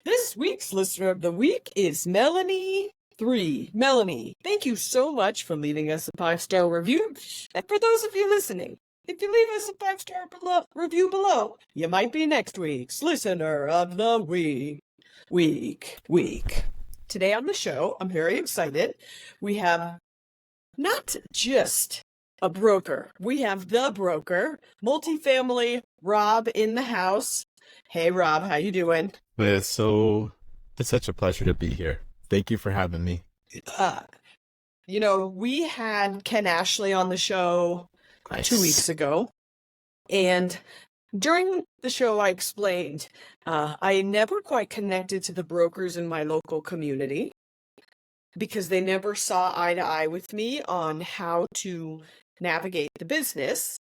This week's listener of the week is Melanie 3. Melanie, thank you so much for leaving us a 5-star review. And for those of you listening, if you leave us a 5-star review below, you might be next week's listener of the week. Today on the show, I'm very excited. We have not just a broker. We have the broker, Multifamily Rob in the house. Hey, Rob, how you doing? It's such a pleasure to be here. Thank you for having me. We had Ken Ashley on the show 2 weeks ago, and during the show I explained I never quite connected to the brokers in my local community because they never saw eye to eye with me on how to navigate the business.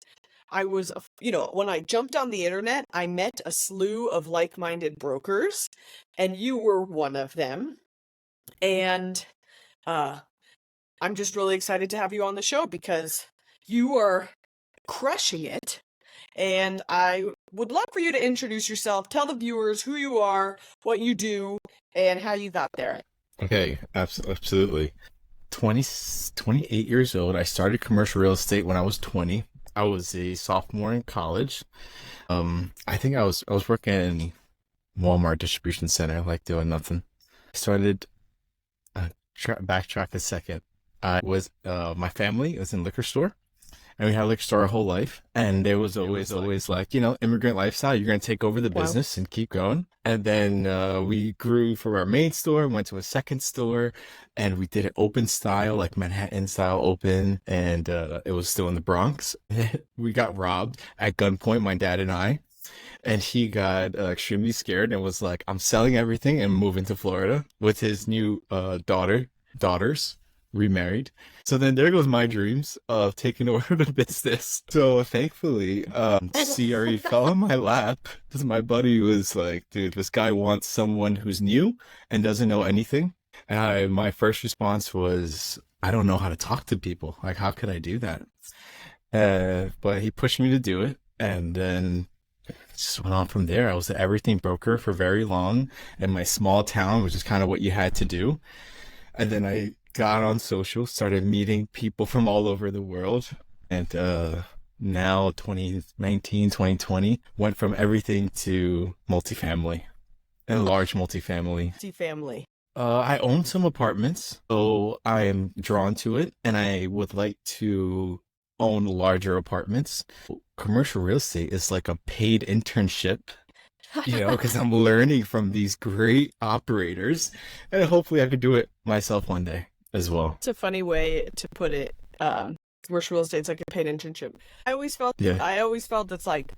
I was, when I jumped on the internet, I met a slew of like-minded brokers, and you were one of them. And I'm just really excited to have you on the show because you are crushing it. And I would love for you to introduce yourself, tell the viewers who you are, what you do, and how you got there. Okay, absolutely. 28 years old. I started commercial real estate when I was 20. I was a sophomore in college. I think I was working in Walmart distribution center, like doing nothing. I started backtrack a second. My family was in liquor store, and we had a liquor store our whole life. And there was always like, immigrant lifestyle. You're going to take over the business and keep going. And then we grew from our main store, went to a second store, and we did an open style, like Manhattan style open. And it was still in the Bronx. We got robbed at gunpoint, my dad and I. And he got extremely scared and was like, I'm selling everything and moving to Florida with his new daughters, remarried. So then there goes my dreams of taking over the business. So thankfully, CRE fell in my lap because my buddy was like, dude, this guy wants someone who's new and doesn't know anything. And my first response was, I don't know how to talk to people. Like, how could I do that? But he pushed me to do it. And then just went on from there. I was an everything broker for very long in my small town, which is kind of what you had to do. And then I got on social, started meeting people from all over the world. And now 2019, 2020, went from everything to multifamily and large multifamily. Multifamily. I own some apartments, so I am drawn to it, and I would like to own larger apartments. Commercial real estate is like a paid internship, because I'm learning from these great operators, and hopefully I could do it myself one day as well. It's a funny way to put it. Commercial real estate is like a paid internship. I always felt that's like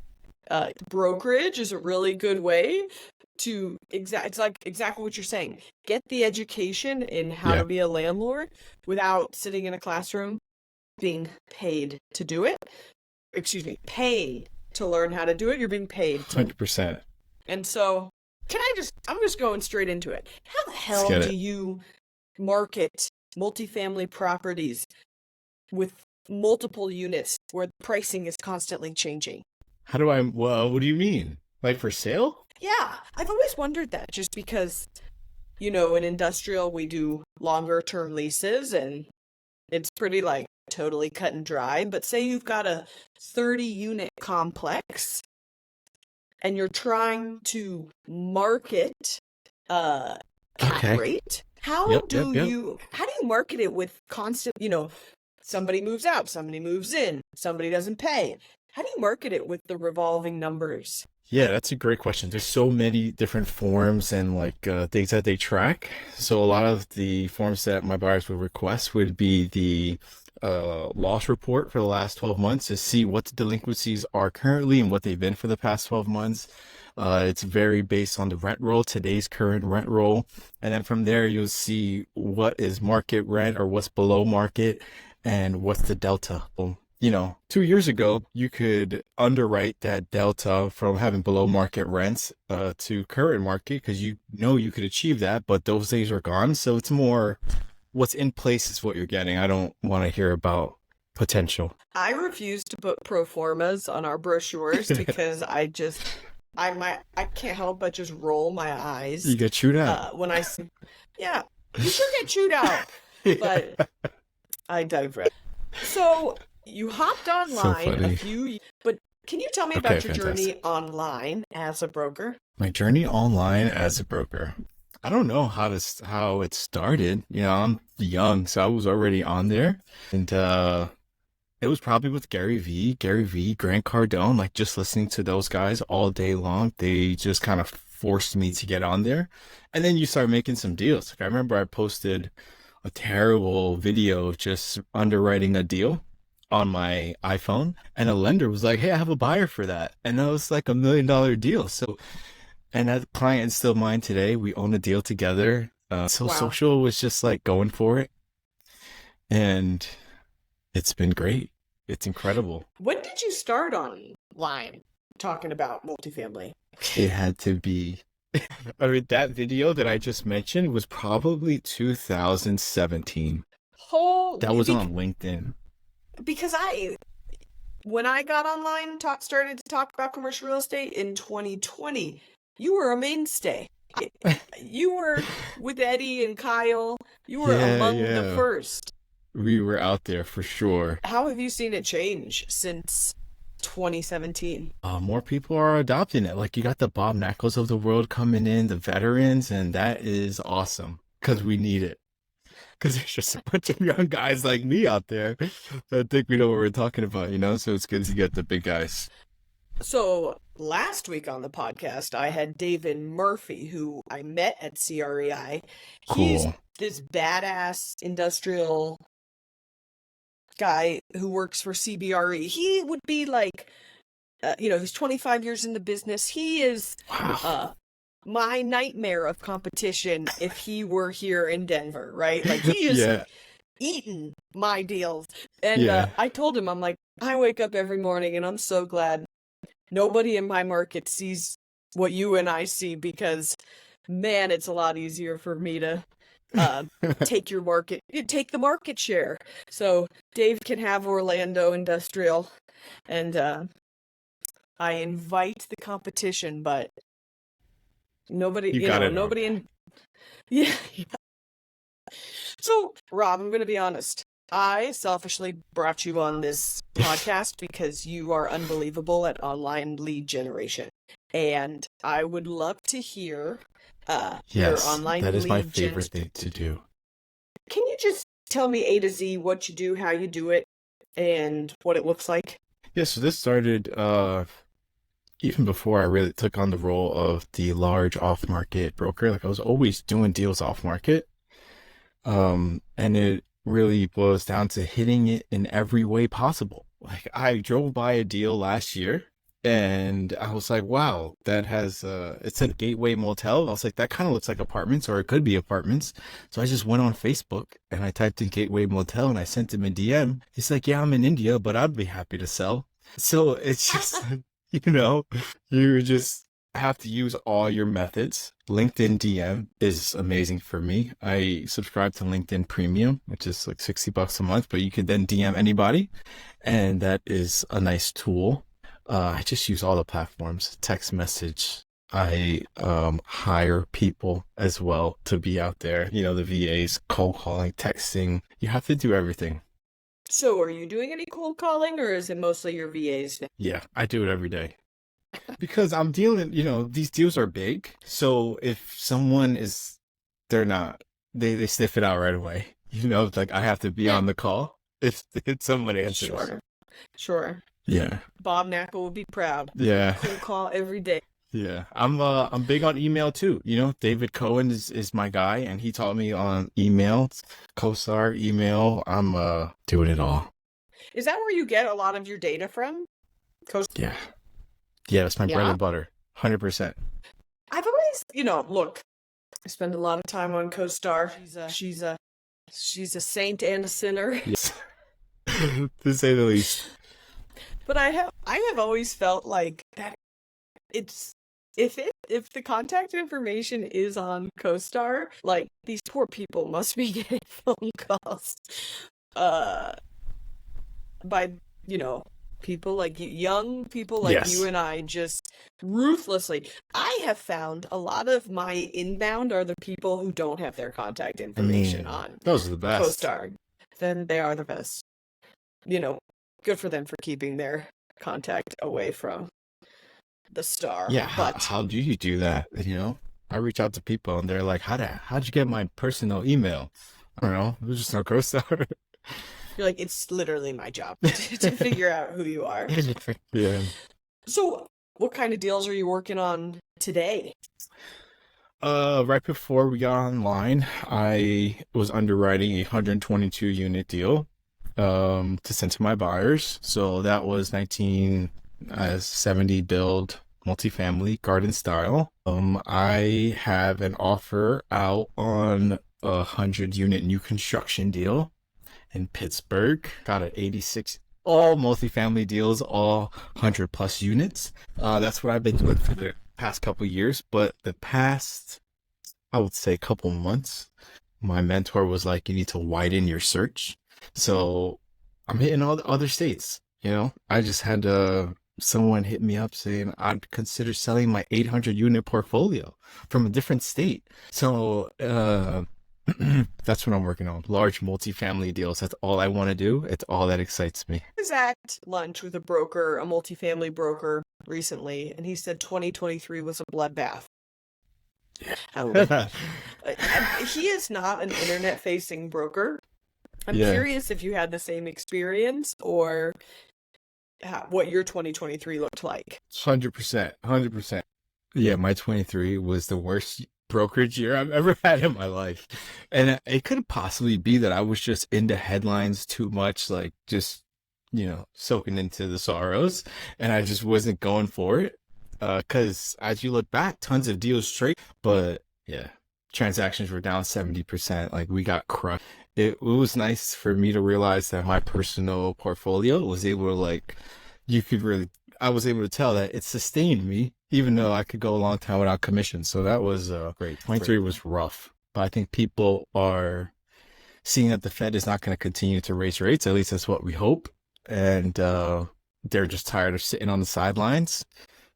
brokerage is a really good way to it's like exactly what you're saying. Get the education in how to be a landlord without sitting in a classroom being paid to do it. Paid to learn how to do it. You're being paid 100%. And so I'm just going straight into it. How the hell do you market multifamily properties with multiple units where the pricing is constantly changing? What do you mean? Like for sale? Yeah, I've always wondered that just because, in industrial, we do longer term leases and it's pretty like totally cut and dry. But say you've got a 30-unit complex and you're trying to market cap rate. How do you market it with constant, somebody moves out, somebody moves in, somebody doesn't pay. How do you market it with the revolving numbers? Yeah, that's a great question. There's so many different forms and things that they track. So a lot of the forms that my buyers would request would be the loss report for the last 12 months to see what the delinquencies are currently and what they've been for the past 12 months. It's very based on the rent roll, today's current rent roll. And then from there, you'll see what is market rent or what's below market and what's the delta. 2 years ago, you could underwrite that delta from having below market rents to current market because you could achieve that, but those days are gone. So it's more what's in place is what you're getting. I don't want to hear about potential. I refuse to put pro formas on our brochures because I just I can't help but just roll my eyes You get chewed out. when I see, yeah, you sure get chewed out, Yeah. but I digress. So you hopped So online funny. but can you tell me Okay, about your fantastic. journey online as a broker? My journey online as a broker. I don't know how it started. I'm young, so I was already on there, and it was probably with Gary V, Grant Cardone, like just listening to those guys all day long. They just kind of forced me to get on there. And then you start making some deals. Like I remember I posted a terrible video of just underwriting a deal on my iPhone, and a lender was like, "Hey, I have a buyer for that." And that was like $1 million deal. So, and that client is still mine today. We own a deal together. So Wow. social was just like going for it. And it's been great. It's incredible. When did you start online talking about multifamily? It had to be. I mean, that video that I just mentioned was probably 2017. Whole That was on LinkedIn. because when I got online, started to talk about commercial real estate in 2020, you were a mainstay. You were with Eddie and Kyle. You were Yeah, among the yeah. first. We were out there for sure. How have you seen it change since 2017? More people are adopting it. Like you got the Bob Knackles of the world coming in, the veterans, and that is awesome because we need it. Because there's just a bunch of young guys like me out there that think we know what we're talking about. So it's good to get the big guys. So last week on the podcast, I had David Murphy, who I met at CREI. He's Cool. this badass industrial guy who works for CBRE. He would be like, he's 25 years in the business. He is Wow. my nightmare of competition if he were here in Denver, right? Like he is Yeah, eating my deals. And yeah. I told him, I'm like, I wake up every morning and I'm so glad nobody in my market sees what you and I see because, man, it's a lot easier for me to take the market share. So Dave can have Orlando Industrial, and I invite the competition, but nobody, You got it wrong. nobody in. Yeah. So, Rob, I'm going to be honest. I selfishly brought you on this podcast because you are unbelievable at online lead generation. And I would love to hear your Yes, that online is my lead gen. favorite thing to do. Can you just tell me A to Z what you do, how you do it, and what it looks like? Yeah, so this started even before I really took on the role of the large off-market broker. Like I was always doing deals off-market. And it really boils down to hitting it in every way possible. Like I drove by a deal last year and I was like, wow, that has it's a Gateway Motel. I was like, that kind of looks like apartments or it could be apartments. So I just went on Facebook and I typed in Gateway Motel and I sent him a DM. He's like, yeah, I'm in India, but I'd be happy to sell. So it's just, you know, you just have to use all your methods. LinkedIn DM is amazing for me. I subscribe to LinkedIn Premium, which is like $60 a month, but you can then DM anybody, and that is a nice tool. I just use all the platforms, text message. I hire people as well to be out there. The VAs, cold calling, texting. You have to do everything. So, are you doing any cold calling, or is it mostly your VAs now? Yeah, I do it every day. Because I'm dealing, these deals are big. So if someone they're not, they sniff it out right away. Like I have to be Yeah, on the call if someone answers. sure, sure. Yeah. Bob Knackle would be proud. Yeah. Cold call every day. Yeah. I'm big on email too. David Cohen is my guy and he taught me on email, CoStar, email. I'm doing it all. Is that where you get a lot of your data from? Yeah. Yeah, that's my bread Yeah. and butter. 100%. I've always, look, I spend a lot of time on CoStar. She's a saint and a sinner. Yes. To say the least. But I have always felt like that it's if the contact information is on CoStar, like these poor people must be getting phone calls by, People like you, young people like Yes. you and I, just ruthlessly. I have found a lot of my inbound are the people who don't have their contact information on Those are the best. CoStar. Then they are the best. Good for them for keeping their contact away from the star. Yeah, But how do you do that? I reach out to people and they're like, how'd you get my personal email? I don't know. It was just on CoStar. you're like, it's literally my job to figure out who you are. Yeah. So, what kind of deals are you working on today? Right before we got online, I was underwriting a 122 unit deal to send to my buyers. So that was 1970 build multifamily garden style. I have an offer out on a 100 unit new construction deal in Pittsburgh. Got an 86, all multifamily deals, all 100 plus units. That's what I've been doing for the past couple years, but the past, I would say, couple months, my mentor was like, you need to widen your search. So I'm hitting all the other states. I just had someone hit me up saying I'd consider selling my 800 unit portfolio from a different state. So that's what I'm working on. Large multifamily deals. That's all I want to do. It's all that excites me. I was at lunch with a broker, a multifamily broker recently, and he said 2023 was a bloodbath. He is not an internet-facing broker. I'm curious if you had the same experience or what your 2023 looked like. 100%. 100%. Yeah, my 23 was the worst brokerage year I've ever had in my life. And it couldn't possibly be that I was just into headlines too much, like just, soaking into the sorrows. And I just wasn't going for it. Because as you look back, tons of deals trade. But yeah, transactions were down 70%. Like we got crushed. It was nice for me to realize that my personal portfolio was able to I was able to tell that it sustained me, even though I could go a long time without commission. So that was great. 23 was rough, but I think people are seeing that the Fed is not going to continue to raise rates. At least that's what we hope. And they're just tired of sitting on the sidelines.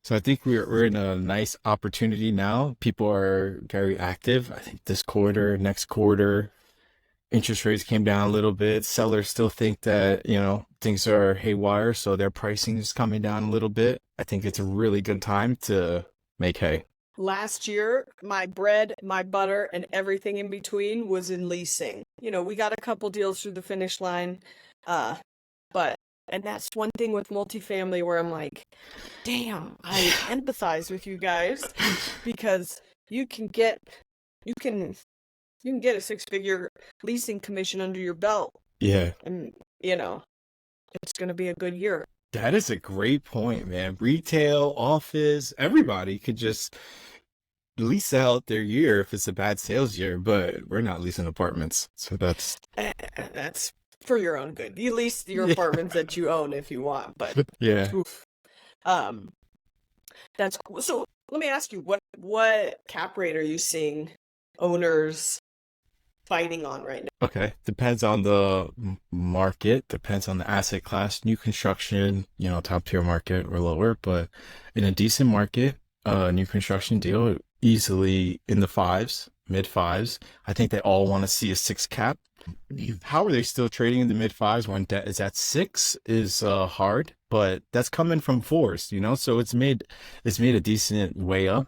So I think we're in a nice opportunity now. People are very active. I think this quarter, next quarter, interest rates came down a little bit. Sellers still think that, things are haywire, so their pricing is coming down a little bit. I think it's a really good time to make hay. Last year, my bread, my butter, and everything in between was in leasing. We got a couple deals through the finish line, and that's one thing with multifamily where I'm like, damn, I empathize with you guys because you can get a 6-figure leasing commission under your belt. Yeah. And, it's going to be a good year. That is a great point, man. Retail, office, everybody could just lease out their year if it's a bad sales year, but we're not leasing apartments. So that's for your own good. You lease your apartments that you own if you want, but yeah. Oof. That's cool. So let me ask you, what cap rate are you seeing owners fighting on right now? Okay. Depends on the market, depends on the asset class. New construction, top tier market or lower, but in a decent market, new construction deal easily in the fives, mid fives. I think they all want to see a 6 cap. How are they still trading in the mid fives when debt is at 6 is hard, but that's coming from 4s, so it's made a decent way up.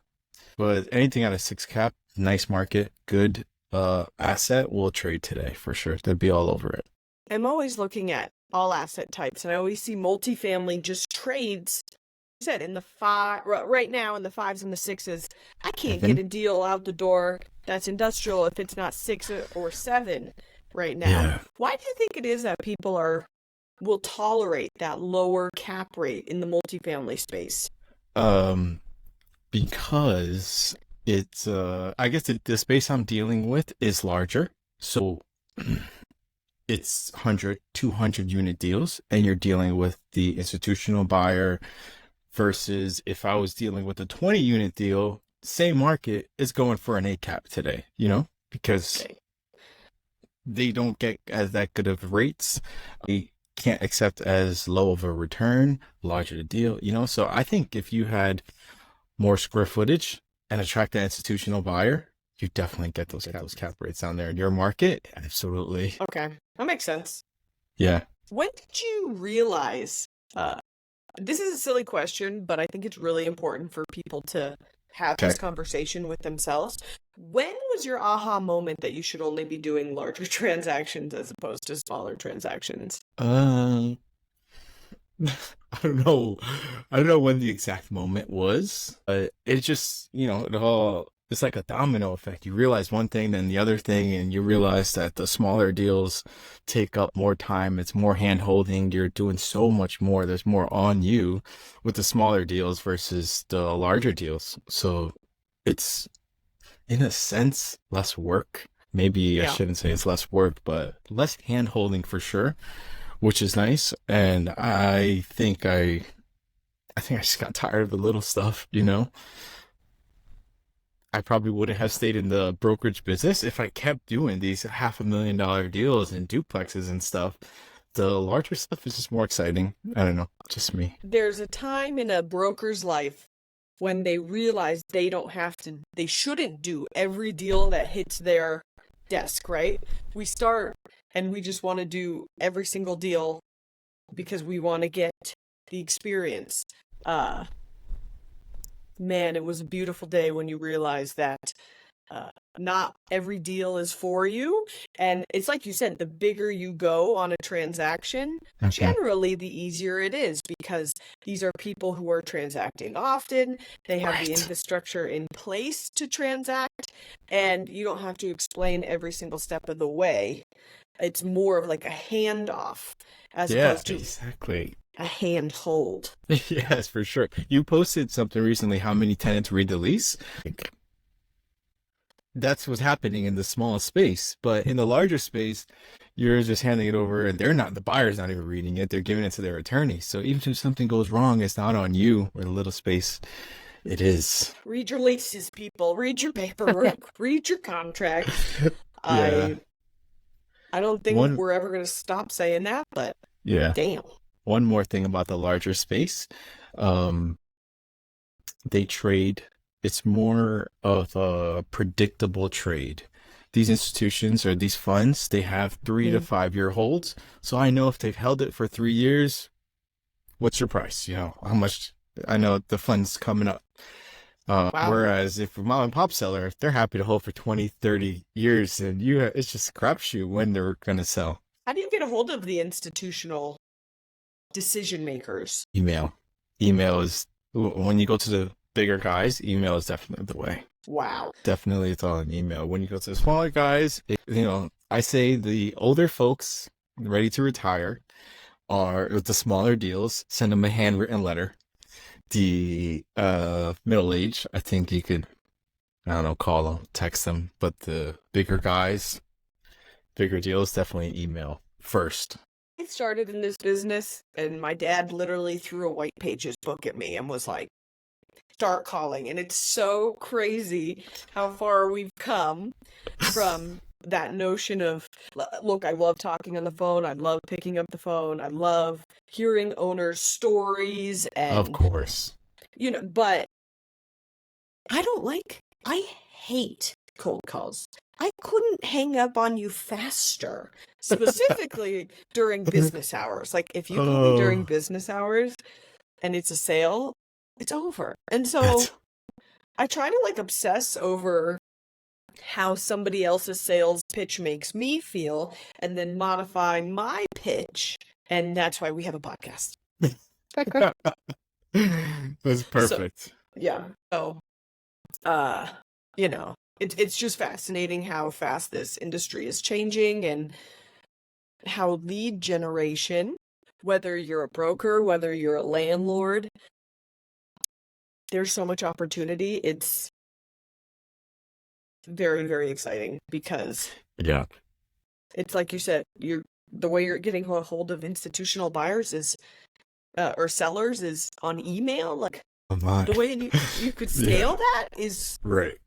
But anything at a 6 cap, nice market, good asset will trade today for sure. They'd be all over it. I'm always looking at all asset types, and I always see multifamily just trades. You said in the right now in the 5s and the 6s. I can't get a deal out the door that's industrial if it's not 6 or 7 right now. Yeah. Why do you think it is that people will tolerate that lower cap rate in the multifamily space? Because it's I guess the space I'm dealing with is larger, so it's 100 200 unit deals, and you're dealing with the institutional buyer versus if I was dealing with a 20 unit deal, same market is going for an 8 cap today, because they don't get as that good of rates. can't accept as low of a return, larger the deal, So I think if you had more square footage and attract an institutional buyer, you definitely get those cap rates down there in your market. Absolutely. Okay, that makes sense. Yeah. When did you realize, this is a silly question, but I think it's really important for people to have this conversation with themselves. When was your aha moment that you should only be doing larger transactions as opposed to smaller transactions? I don't know. I don't know when the exact moment was, but it just, it's like a domino effect. You realize one thing, then the other thing, and you realize that the smaller deals take up more time. It's more hand holding. You're doing so much more. There's more on you with the smaller deals versus the larger deals. So it's, in a sense, less work. Maybe I shouldn't say it's less work, but less hand holding for sure, which is nice. And I think I just got tired of the little stuff, I probably wouldn't have stayed in the brokerage business if I kept doing these $500,000 deals and duplexes and stuff. The larger stuff is just more exciting. I don't know, just me. There's a time in a broker's life when they realize they shouldn't do every deal that hits their desk, right? We start and we just want to do every single deal because we want to get the experience. Man, it was a beautiful day when you realize that not every deal is for you. And it's like you said, the bigger you go on a transaction, generally the easier it is because these are people who are transacting often. They have the infrastructure in place to transact, and you don't have to explain every single step of the way. It's more of like a handoff as opposed to exactly a handhold. Yes, for sure. You posted something recently, how many tenants read the lease? That's what's happening in the small space. But in the larger space, you're just handing it over and the buyer's not even reading it. They're giving it to their attorney. So even if something goes wrong, it's not on you. Or the little space, it is. Read your leases, people. Read your paperwork. Read your contract. Yeah. I don't think we're ever going to stop saying that, but damn. One more thing about the larger space. They trade. It's more of a predictable trade. These institutions or these funds, they have 3 to 5 year holds. So I know if they've held it for 3 years, what's your price? How much? I know the fund's coming up. Whereas if a mom and pop seller, they're happy to hold for 20, 30 years and it's just a crapshoot when they're going to sell. How do you get a hold of the institutional decision makers? Email is, when you go to the bigger guys, email is definitely the way. Wow. Definitely it's all in email. When you go to the smaller guys, I say the older folks ready to retire are with the smaller deals, send them a handwritten letter. The middle age, I think you could, call them, text them, but the bigger guys, bigger deals, definitely email first. I started in this business and my dad literally threw a white pages book at me and was like, start calling. And it's so crazy how far we've come from that notion of, look, I love talking on the phone. I love picking up the phone. I love hearing owners' stories. And, of course. But I hate cold calls. I couldn't hang up on you faster, specifically during business hours. Like if you call me during business hours and it's a sale, it's over. And so I try to obsess over how somebody else's sales pitch makes me feel and then modify my pitch. And that's why we have a podcast. That's perfect. So, it's just fascinating how fast this industry is changing and how lead generation, whether you're a broker, whether you're a landlord, there's so much opportunity. It's very, very exciting because it's like you said, the way you're getting a hold of institutional buyers is or sellers is on email. The way you could scale that is right.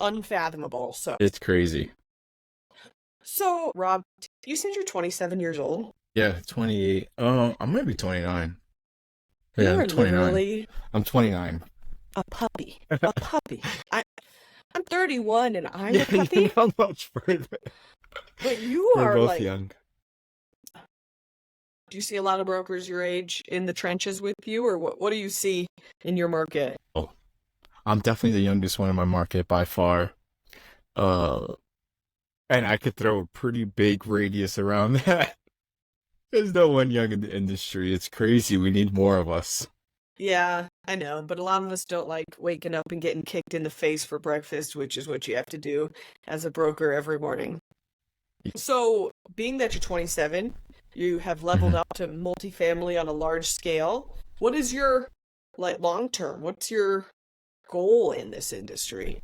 Unfathomable. So it's crazy. So, Rob, you said you're 27 years old. Yeah, 28. I'm gonna be 29. You Yeah, I'm are 29. literally I'm 29. a puppy. A puppy. I'm 31 and I'm Yeah, a you're puppy, not much further. but you We're are both like, young. do you see a lot of brokers your age in the trenches with you, or what do you see in your market? Oh, I'm definitely the youngest one in my market by far. Uh, and I could throw a pretty big radius around that. There's no one young in the industry. It's crazy. We need more of us. Yeah, I know, but a lot of us don't like waking up and getting kicked in the face for breakfast, which is what you have to do as a broker every morning. So, being that you're 27, you have leveled Mhm. up to multifamily on a large scale. What is your like long term? What's your goal in this industry?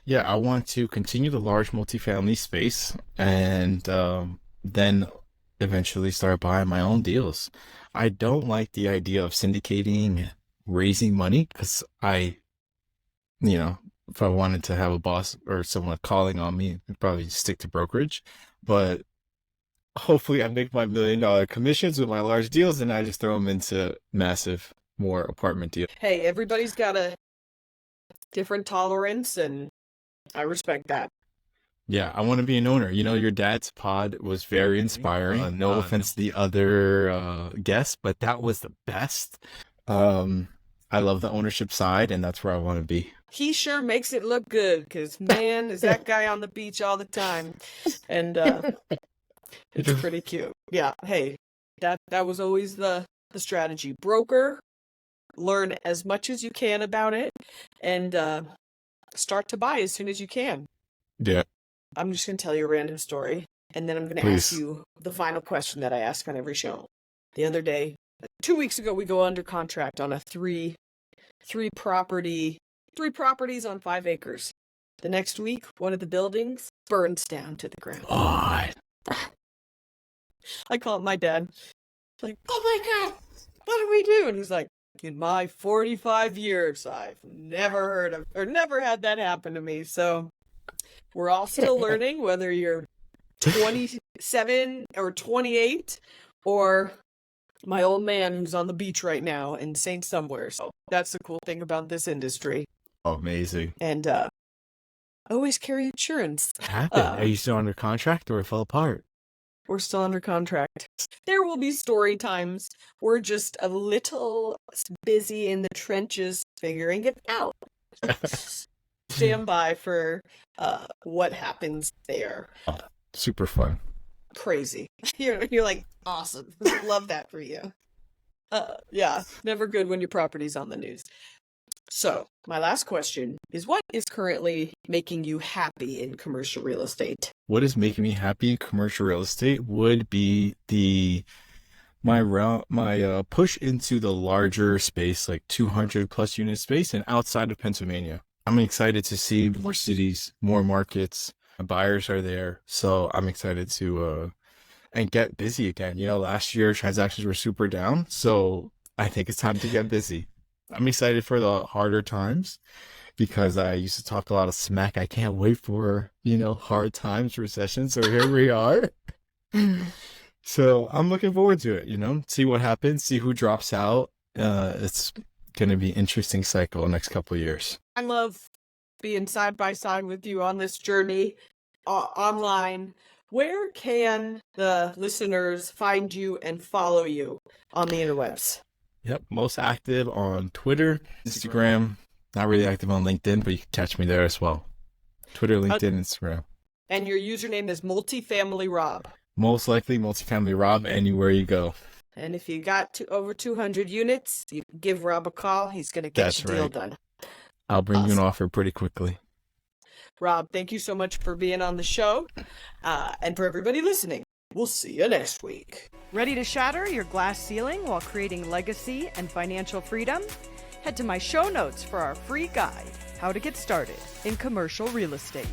Yeah, I want to continue the large multifamily space and then eventually start buying my own deals. I don't like the idea of syndicating, raising money because you know, if I wanted to have a boss or someone calling on me, I'd probably stick to brokerage. But hopefully, I make my $1 million commissions with my large deals and I just throw them into massive, more apartment deals. Hey, everybody's got a different tolerance, and I respect that. Yeah, I want to be an owner. You know, your dad's pod was very inspiring. No offense to the other guests, but that was the best. Um, I love the ownership side, and that's where I want to be. He sure makes it look good, because man, is that guy on the beach all the time. And it's pretty cute. Yeah, hey, that was always the strategy. Broker, learn as much as you can about it, and start to buy as soon as you can. Yeah, I'm just going to tell you a random story, and then I'm going to ask please. you the final question that I ask on every show. The other day, 2 weeks ago, we go under contract on a three properties on 5 acres. The next week, one of the buildings burns down to the ground. Oh, I call it my dad. Like, oh my God, what do we do? And he's like, in my 45 years, I've never heard of or never had that happen to me. So we're all still learning, whether you're 27 or 28 or my old man who's on the beach right now in St. Somewhere. So that's the cool thing about this industry. amazing. And always carry insurance. What happened? Are you still under contract or it fell apart? We're still under contract. There will be story times. We're just a little busy in the trenches figuring it out. Stand by for what happens there. Oh, super fun. Crazy. You're like, awesome. Love that for you. Yeah, never good when your property's on the news. So, my last question is, what is currently making you happy in commercial real estate? What is making me happy in commercial real estate would be my push into the larger space, like 200 plus unit space and outside of Pennsylvania. I'm excited to see more cities, more markets. Buyers are there, so I'm excited to and get busy again. You know, last year transactions were super down, so I think it's time to get busy. I'm excited for the harder times because I used to talk a lot of smack. I can't wait for, hard times, recession. So here we are. So I'm looking forward to it, see what happens, see who drops out. It's going to be an interesting cycle next couple of years. I love being side by side with you on this journey online. Where can the listeners find you and follow you on the interwebs? Yep, most active on Twitter, Instagram. Not really active on LinkedIn, but you can catch me there as well. Twitter, LinkedIn, Instagram. And your username is Multifamily Rob. Most likely Multifamily Rob anywhere you go. And if you got over 200 units, you can give Rob a call. He's going to get your deal done. I'll bring you an offer pretty quickly. Rob, thank you so much for being on the show. And for everybody listening, we'll see you next week. Ready to shatter your glass ceiling while creating legacy and financial freedom? Head to my show notes for our free guide, How to Get Started in Commercial Real Estate.